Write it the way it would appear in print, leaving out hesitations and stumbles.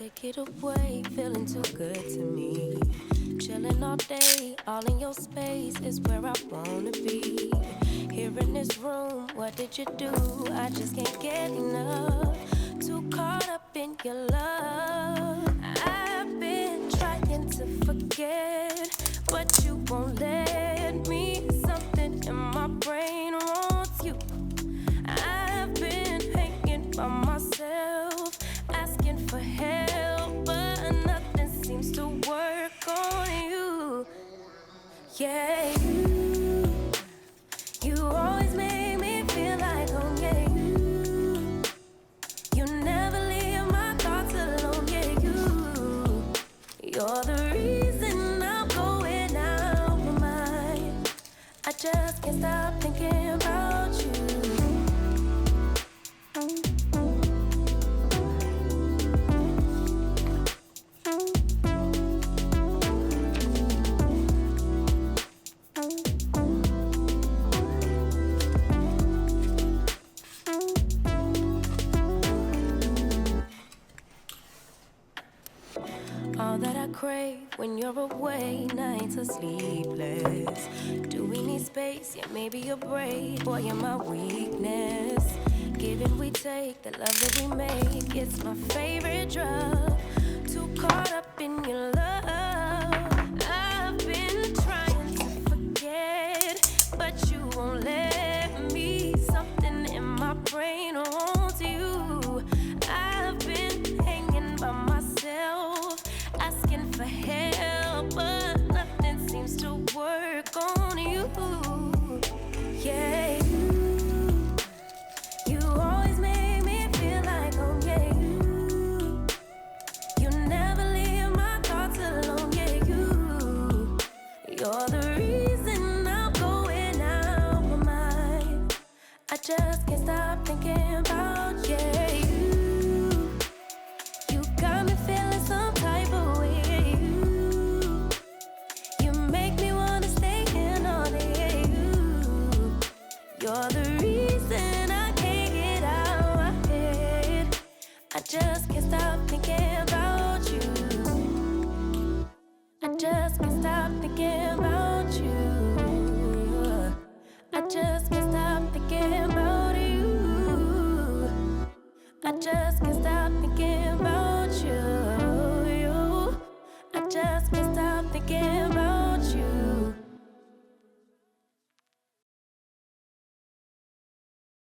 take it away, feeling too good to me. Chilling all day, all in your space is where I wanna be. Here in this room, what did you do? I just can't get enough. Too caught up in your love. I've been trying to forget, but you won't let me. Something in my brain wants you. I've been hanging by myself, asking for help, but nothing seems to work on you. Yeah, you always make me feel like home. Yeah, you never leave my thoughts alone. Yeah, you're the reason I'm going out my mind. I just can't stop thinking about you. All that I crave when you're away, nights are sleepless. Do we need space? Yeah, maybe a break. Boy, you're my weakness. Give and we take, the love that we make, it's my favorite drug. Too caught up in your love.